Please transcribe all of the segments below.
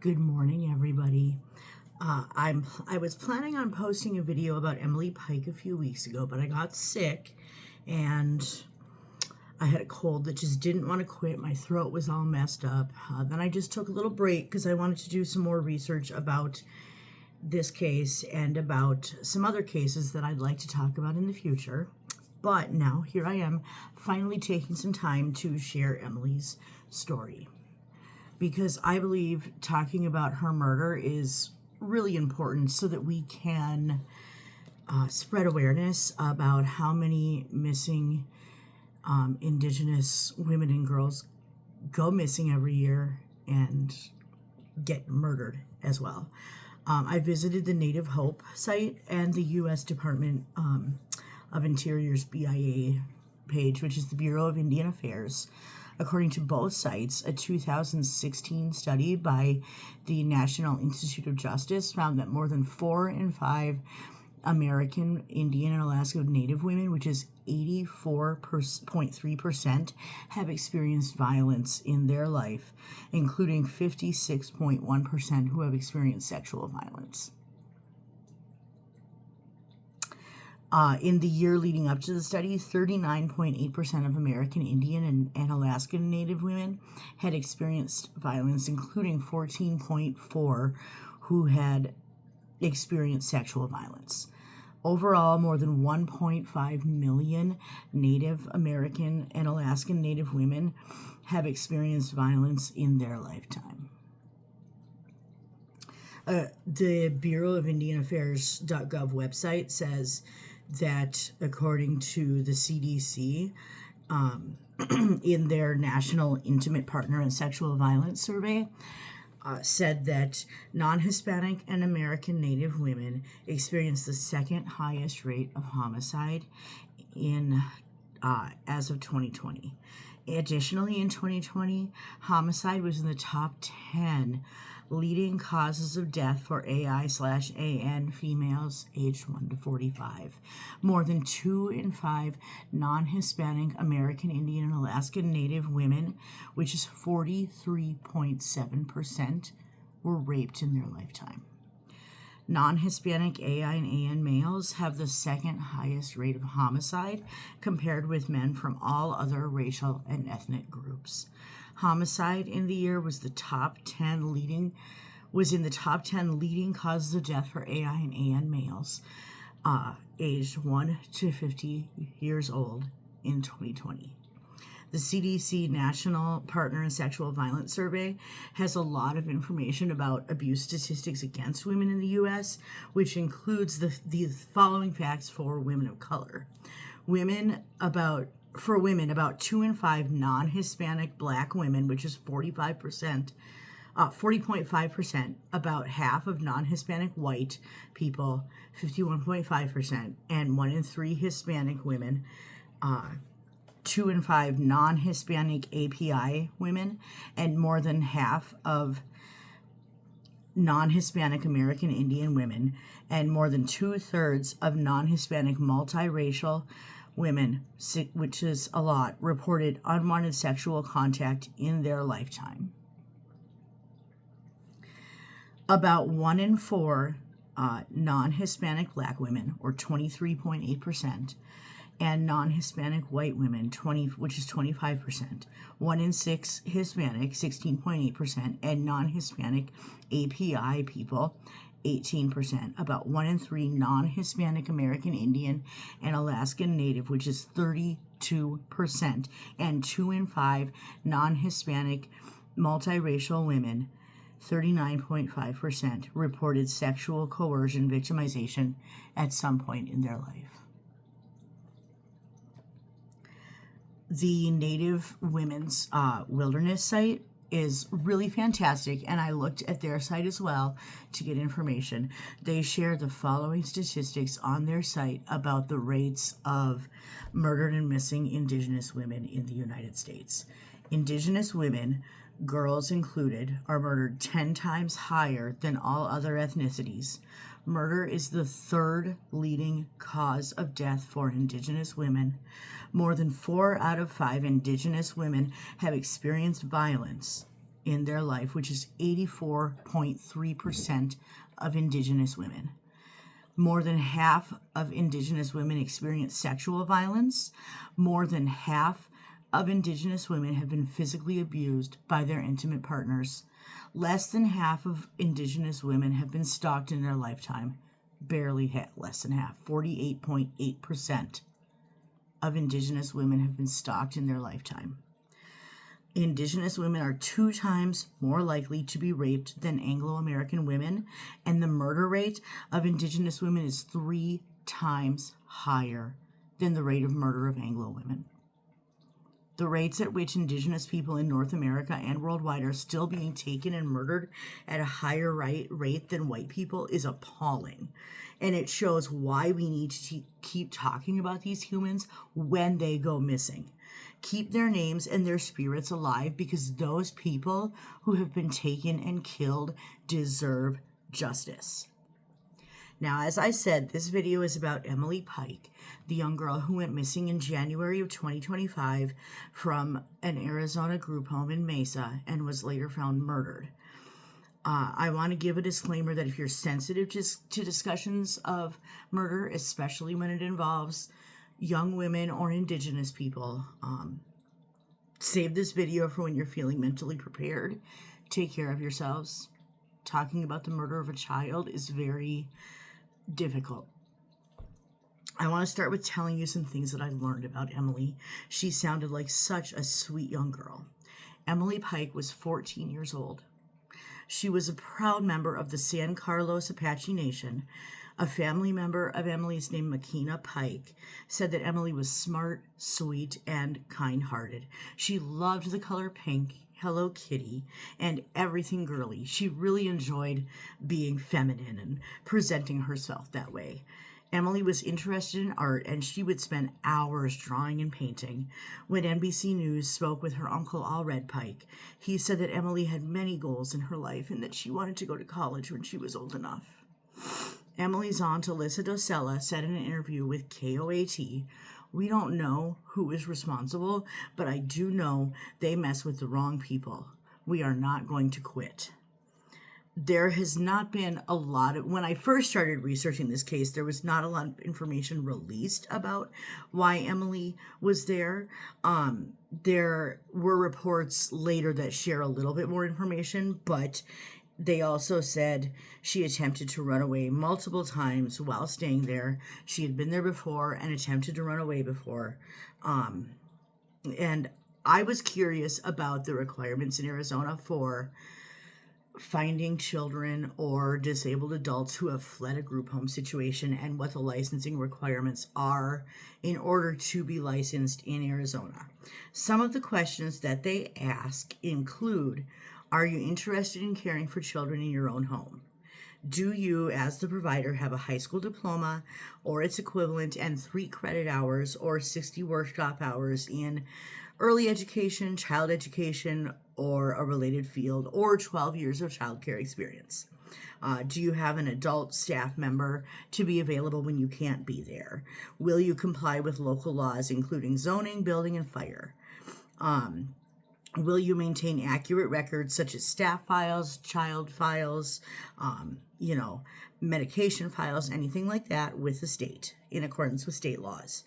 Good morning, everybody. I was planning on posting a video about Emily Pike a few weeks ago, but I got sick and I had a cold that just didn't want to quit. My throat was all messed up. Then I just took a little break because I wanted to do some more research about this case and about some other cases that I'd like to talk about in the future. But now here I am finally taking some time to share Emily's story, because I believe talking about her murder is really important so that we can spread awareness about how many missing Indigenous women and girls go missing every year and get murdered as well. I visited the Native Hope site and the U.S. Department of Interior's BIA page, which is the Bureau of Indian Affairs. According to both sites, a 2016 study by the National Institute of Justice found that more than 4 in 5 American Indian and Alaska Native women, which is 84.3%, have experienced violence in their life, including 56.1% who have experienced sexual violence. In the year leading up to the study, 39.8% of American Indian and Alaskan Native women had experienced violence, including 14.4% who had experienced sexual violence. Overall, more than 1.5 million Native American and Alaskan Native women have experienced violence in their lifetime. The Bureau of Indian Affairs.gov website says that according to the CDC, in their National Intimate Partner and Sexual Violence Survey, said that non-Hispanic and American Native women experience the second highest rate of homicide in as of 2020. Additionally, in 2020, homicide was in the top 10 leading causes of death for AI/AN females aged 1 to 45. More than 2 in 5 non-Hispanic American Indian and Alaskan Native women, which is 43.7%, were raped in their lifetime. Non-Hispanic AI and AN males have the second highest rate of homicide compared with men from all other racial and ethnic groups. Homicide in the year was in the top 10 leading causes of death for AI and AN males aged 1 to 50 years old in 2020. The CDC National Partner and Sexual Violence Survey has a lot of information about abuse statistics against women in the U.S., which includes the following facts for women of color. For women, about 2 in 5 non-Hispanic Black women, which is 40.5%, about half of non-Hispanic white people, 51.5%, and 1 in 3 Hispanic women, 2 in 5 non-Hispanic API women, and more than half of non-Hispanic American Indian women, and more than 2/3 of non-Hispanic multiracial women, which is a lot, reported unwanted sexual contact in their lifetime. About 1 in 4 non-Hispanic Black women, or 23.8%, and non-Hispanic white women, which is 25%, 1 in 6 Hispanic, 16.8%, and non-Hispanic API people, 18%, about 1 in 3 non-Hispanic American Indian and Alaskan Native, which is 32%, and 2 in 5 non-Hispanic multiracial women, 39.5%, reported sexual coercion victimization at some point in their life. The Native Women's Wilderness site is really fantastic, and I looked at their site as well to get information. They share the following statistics on their site about the rates of murdered and missing Indigenous women in the United States. Indigenous women, girls included, are murdered 10 times higher than all other ethnicities. Murder is the 3rd leading cause of death for Indigenous women. More than 4 out of 5 Indigenous women have experienced violence in their life, which is 84.3% of Indigenous women. More than half of Indigenous women experience sexual violence. More than half of Indigenous women have been physically abused by their intimate partners. Less than half of Indigenous women have been stalked in their lifetime. Barely less than half. 48.8% of Indigenous women have been stalked in their lifetime. Indigenous women are 2 times more likely to be raped than Anglo-American women, and the murder rate of Indigenous women is 3 times higher than the rate of murder of Anglo women. The rates at which Indigenous people in North America and worldwide are still being taken and murdered at a higher rate than white people is appalling. And it shows why we need to keep talking about these humans when they go missing. Keep their names and their spirits alive, because those people who have been taken and killed deserve justice. Now, as I said, this video is about Emily Pike, the young girl who went missing in January of 2025 from an Arizona group home in Mesa and was later found murdered. I want to give a disclaimer that if you're sensitive to discussions of murder, especially when it involves young women or Indigenous people, save this video for when you're feeling mentally prepared. Take care of yourselves. Talking about the murder of a child is very difficult. I want to start with telling you some things that I learned about Emily. She sounded like such a sweet young girl. Emily Pike was 14 years old. She was a proud member of the San Carlos Apache Nation. A family member of Emily's named Makina Pike said that Emily was smart, sweet, and kind-hearted. She loved the color pink, Hello Kitty, and everything girly. She really enjoyed being feminine and presenting herself that way. Emily was interested in art, and she would spend hours drawing and painting. When NBC News spoke with her uncle, Allred Pike, he said that Emily had many goals in her life and that she wanted to go to college when she was old enough. Emily's aunt, Alyssa Docella, said in an interview with KOAT, "We don't know who is responsible, but I do know they mess with the wrong people. We are not going to quit." There has not been a lot of, when I first started researching this case, there was not a lot of information released about why Emily was there. There were reports later that share a little bit more information, but they also said she attempted to run away multiple times while staying there. She had been there before and attempted to run away before. And I was curious about the requirements in Arizona for finding children or disabled adults who have fled a group home situation and what the licensing requirements are in order to be licensed in Arizona. Some of the questions that they ask include, are you interested in caring for children in your own home? Do you, as the provider, have a high school diploma or its equivalent and 3 credit hours or 60 workshop hours in early education, child education, or a related field, or 12 years of childcare experience? Do you have an adult staff member to be available when you can't be there? Will you comply with local laws, including zoning, building, and fire? Will you maintain accurate records such as staff files, child files, medication files, anything like that with the state in accordance with state laws?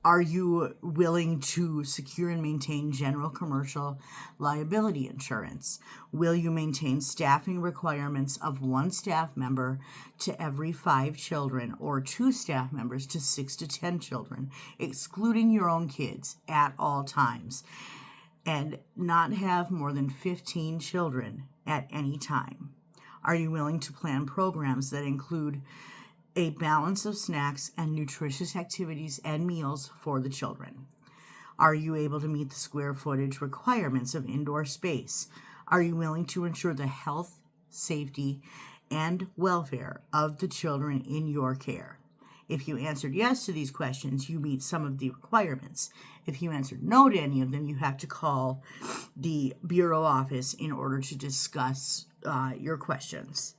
Are you willing to secure and maintain general commercial liability insurance? Will you maintain staffing requirements of 1 staff member to every 5 children or 2 staff members to 6 to 10 children, excluding your own kids at all times? And not have more than 15 children at any time? Are you willing to plan programs that include a balance of snacks and nutritious activities and meals for the children? Are you able to meet the square footage requirements of indoor space? Are you willing to ensure the health, safety, and welfare of the children in your care? If you answered yes to these questions, you meet some of the requirements. If you answered no to any of them, you have to call the Bureau office in order to discuss your questions.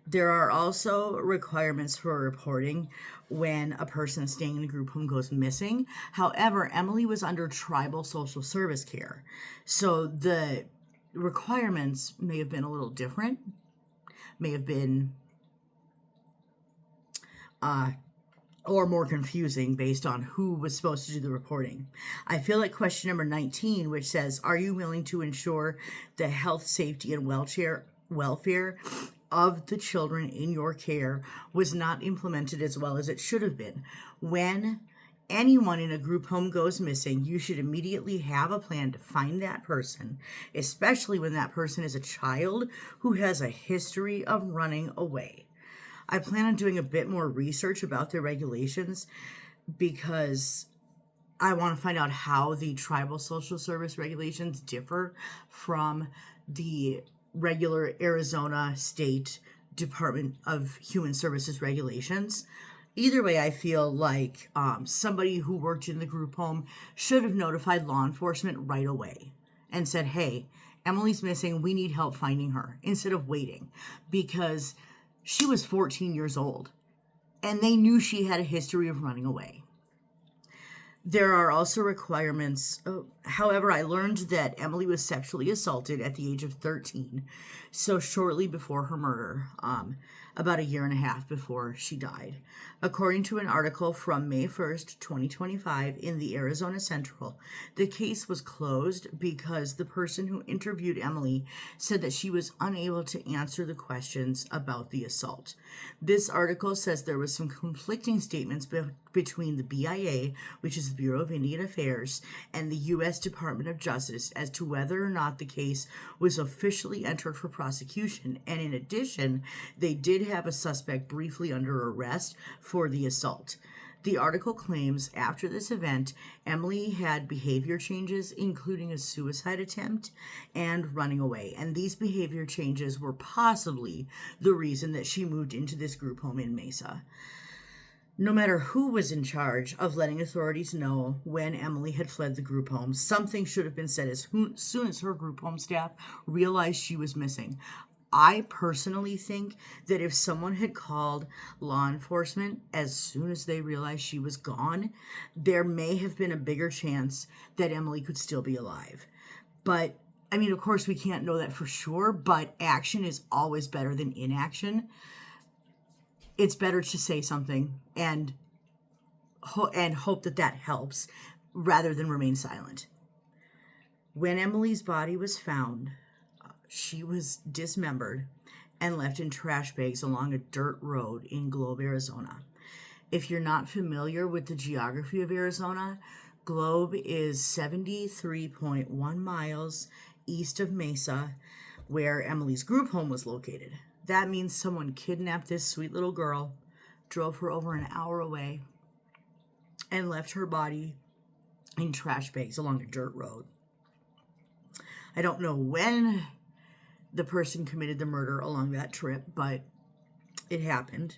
There are also requirements for reporting when a person staying in a group home goes missing. However, Emily was under tribal social service care, so the requirements may have been a little different, may have been or more confusing based on who was supposed to do the reporting. I feel like question number 19, which says, are you willing to ensure the health, safety, and welfare of the children in your care was not implemented as well as it should have been? When anyone in a group home goes missing, you should immediately have a plan to find that person, especially when that person is a child who has a history of running away. I plan on doing a bit more research about the regulations because I want to find out how the tribal social service regulations differ from the regular Arizona State Department of Human Services regulations. Either way, I feel like somebody who worked in the group home should have notified law enforcement right away and said, hey, Emily's missing, we need help finding her, instead of waiting, because she was 14 years old, and they knew she had a history of running away. There are also requirements. However, I learned that Emily was sexually assaulted at the age of 13, so shortly before her murder, about a year and a half before she died. According to an article from May 1st, 2025 in the Arizona Central, the case was closed because the person who interviewed Emily said that she was unable to answer the questions about the assault. This article says there was some conflicting statements between the BIA, which is the Bureau of Indian Affairs, and the U.S. Department of Justice as to whether or not the case was officially entered for prosecution. And in addition, they did have a suspect briefly under arrest for the assault. The article claims after this event, Emily had behavior changes, including a suicide attempt and running away. And these behavior changes were possibly the reason that she moved into this group home in Mesa. No matter who was in charge of letting authorities know when Emily had fled the group home, something should have been said as soon as her group home staff realized she was missing. I personally think that if someone had called law enforcement as soon as they realized she was gone, there may have been a bigger chance that Emily could still be alive. But, I mean, of course, we can't know that for sure, but action is always better than inaction. It's better to say something and hope that that helps rather than remain silent. When Emily's body was found, she was dismembered and left in trash bags along a dirt road in Globe, Arizona. If you're not familiar with the geography of Arizona, Globe is 73.1 miles east of Mesa, where Emily's group home was located. That means someone kidnapped this sweet little girl, drove her over an hour away, and left her body in trash bags along a dirt road. I don't know when the person committed the murder along that trip, but it happened.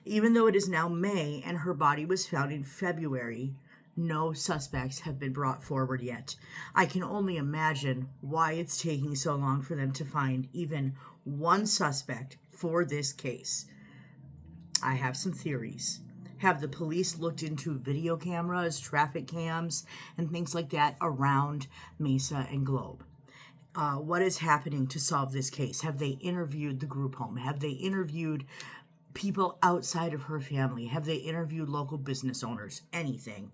Even though it is now May and her body was found in February, no suspects have been brought forward yet. I can only imagine why it's taking so long for them to find even one suspect for this case. I have some theories. Have the police looked into video cameras, traffic cams, and things like that around Mesa and Globe? What is happening to solve this case? Have they interviewed the group home? Have they interviewed people outside of her family? Have they interviewed local business owners? Anything.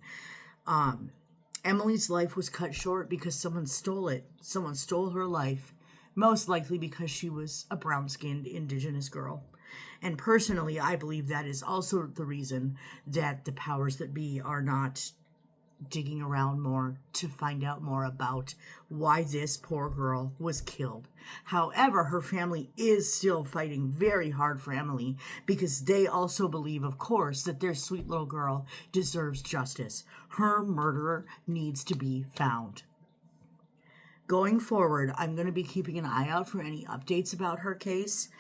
Emily's life was cut short because someone stole it. Someone stole her life, most likely because she was a brown-skinned indigenous girl. And personally, I believe that is also the reason that the powers that be are not digging around more to find out more about why this poor girl was killed. However, her family is still fighting very hard for Emily because they also believe, of course, that their sweet little girl deserves justice. Her murderer needs to be found. Going forward, I'm going to be keeping an eye out for any updates about her case,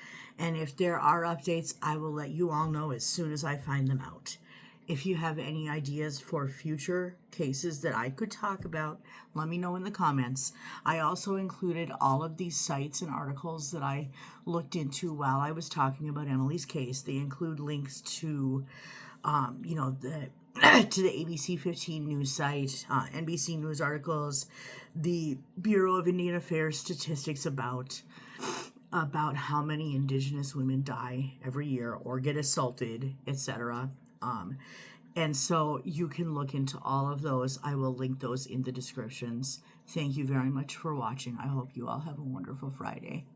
and if there are updates, I will let you all know as soon as I find them out. If you have any ideas for future cases that I could talk about, let me know in the comments. I also included all of these sites and articles that I looked into while I was talking about Emily's case. They include links to, the to the ABC 15 news site, NBC News articles, the Bureau of Indian Affairs statistics about how many Indigenous women die every year or get assaulted, etc. And so you can look into all of those. I will link those in the descriptions. Thank you very much for watching. I hope you all have a wonderful Friday.